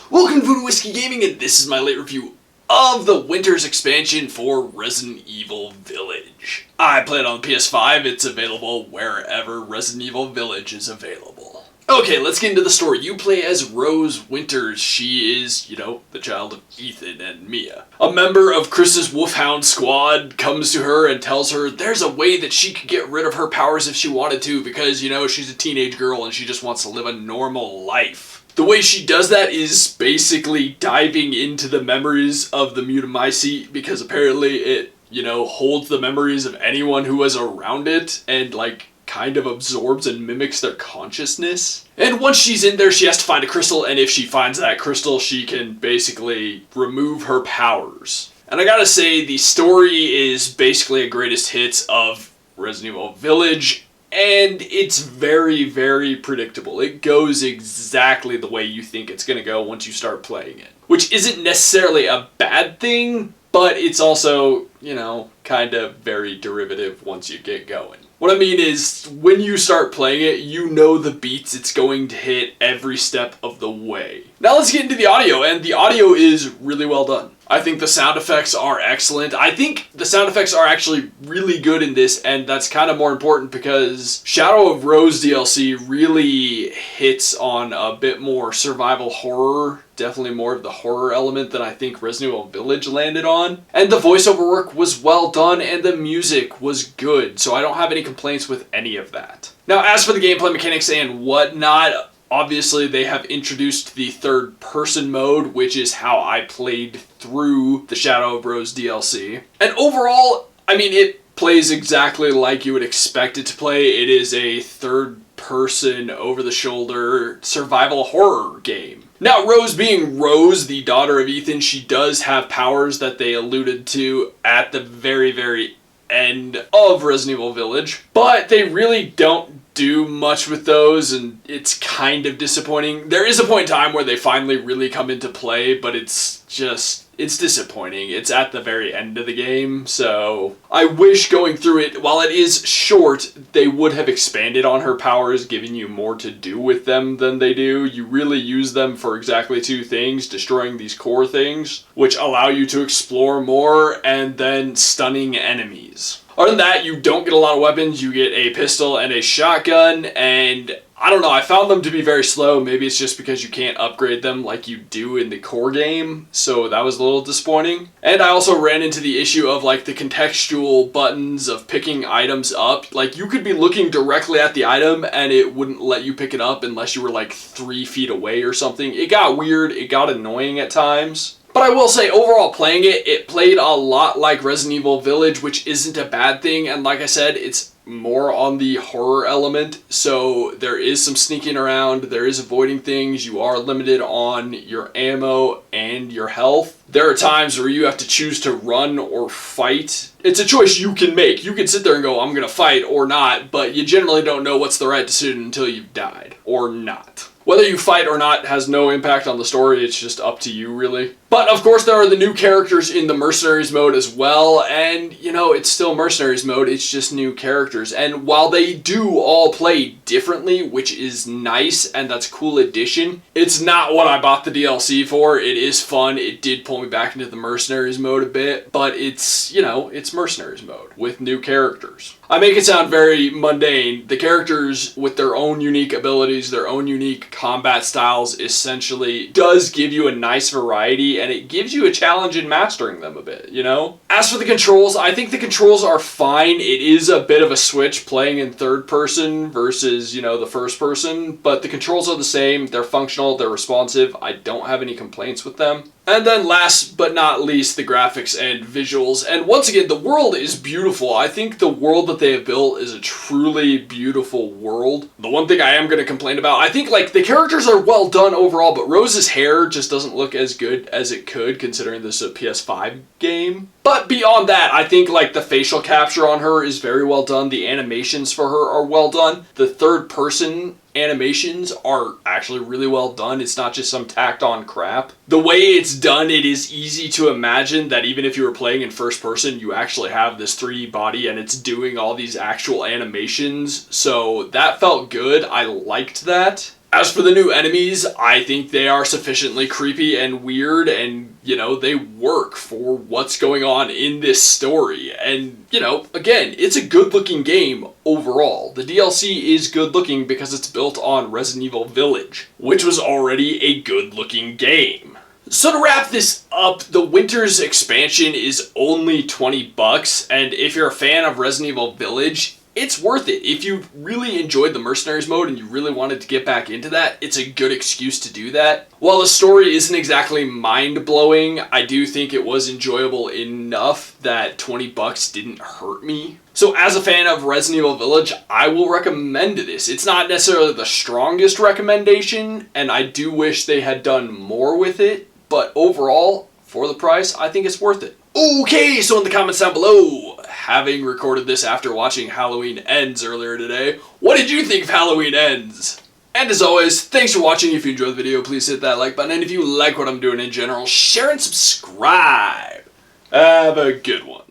Welcome to Voodoo Whiskey Gaming, and this is my late review of the Winter's expansion for Resident Evil Village. I play it on the PS5, it's available wherever Resident Evil Village is available. Okay, let's get into the story. You play as Rose Winters. She is, the child of Ethan and Mia. A member of Chris's Wolfhound squad comes to her and tells her there's a way that she could get rid of her powers if she wanted to because, she's a teenage girl and she just wants to live a normal life. The way she does that is basically diving into the memories of the Mutamycete because apparently it, holds the memories of anyone who was around it and, kind of absorbs and mimics their consciousness. And once she's in there, she has to find a crystal, and if she finds that crystal, she can basically remove her powers. And I gotta say, the story is basically a greatest hits of Resident Evil Village, and it's very, very predictable. It goes exactly the way you think it's gonna go once you start playing it. Which isn't necessarily a bad thing, but it's also, kind of very derivative once you get going. What I mean is, when you start playing it, you know the beats it's going to hit every step of the way. Now let's get into the audio, and the audio is really well done. I think the sound effects are excellent. I think the sound effects are actually really good in this, and that's kind of more important because Shadow of Rose DLC really hits on a bit more survival horror, definitely more of the horror element than I think Resident Evil Village landed on. And the voiceover work was well done, and the music was good, so I don't have any complaints with any of that. Now, as for the gameplay mechanics and whatnot, obviously, they have introduced the third-person mode, which is how I played through the Shadow of Rose DLC. And overall, it plays exactly like you would expect it to play. It is a third-person, over-the-shoulder survival horror game. Now, Rose being Rose, the daughter of Ethan, she does have powers that they alluded to at the very, very end of Resident Evil Village, but they really don't do much with those, and it's kind of disappointing. There is a point in time where they finally really come into play, but it's disappointing. It's at the very end of the game, so I wish going through it, while it is short, they would have expanded on her powers, giving you more to do with them than they do. You really use them for exactly two things: destroying these core things, which allow you to explore more, and then stunning enemies. Other than that, you don't get a lot of weapons. You get a pistol and a shotgun, and I don't know, I found them to be very slow. Maybe it's just because you can't upgrade them like you do in the core game, so that was a little disappointing. And I also ran into the issue of the contextual buttons of picking items up. You could be looking directly at the item and it wouldn't let you pick it up unless you were 3 feet away or something. It got weird, it got annoying at times. But I will say, overall playing it, it played a lot like Resident Evil Village, which isn't a bad thing, and like I said, it's more on the horror element, so there is some sneaking around, there is avoiding things, you are limited on your ammo and your health. There are times where you have to choose to run or fight. It's a choice you can make. You can sit there and go, I'm gonna fight or not, but you generally don't know what's the right decision until you've died, or not. Whether you fight or not has no impact on the story, it's just up to you, really. But, of course, there are the new characters in the Mercenaries mode as well, and, it's still Mercenaries mode, it's just new characters. And while they do all play differently, which is nice, and that's a cool addition, it's not what I bought the DLC for. It is fun, it did pull me back into the Mercenaries mode a bit, but it's, it's Mercenaries mode with new characters. I make it sound very mundane. The characters with their own unique abilities, their own unique combat styles, essentially does give you a nice variety, and it gives you a challenge in mastering them a bit, As for the controls, I think the controls are fine. It is a bit of a switch playing in third person versus, the first person, but the controls are the same. They're functional, they're responsive. I don't have any complaints with them. And then last but not least, the graphics and visuals. And once again, the world is beautiful. I think the world that they have built is a truly beautiful world. The one thing I am going to complain about, I think the characters are well done overall, but Rose's hair just doesn't look as good as it could considering this is a PS5 game. But beyond that, I think the facial capture on her is very well done. The animations for her are well done. The third person animations are actually really well done. It's not just some tacked on crap. The way it's done, it is easy to imagine that even if you were playing in first person, you actually have this 3D body and it's doing all these actual animations. So that felt good. I liked that. As for the new enemies, I think they are sufficiently creepy and weird, and, you know, they work for what's going on in this story. And, you know, again, it's a good-looking game overall. The DLC is good-looking because it's built on Resident Evil Village, which was already a good-looking game. So to wrap this up, the Winters expansion is only $20, and if you're a fan of Resident Evil Village, it's worth it. If you really enjoyed the Mercenaries mode and you really wanted to get back into that, it's a good excuse to do that. While the story isn't exactly mind-blowing, I do think it was enjoyable enough that $20 didn't hurt me. So as a fan of Resident Evil Village, I will recommend this. It's not necessarily the strongest recommendation, and I do wish they had done more with it, but overall, for the price, I think it's worth it. Okay, so in the comments down below, having recorded this after watching Halloween Ends earlier today, what did you think of Halloween Ends? And as always, thanks for watching. If you enjoyed the video, please hit that like button, and if you like what I'm doing in general, share and subscribe. Have a good one.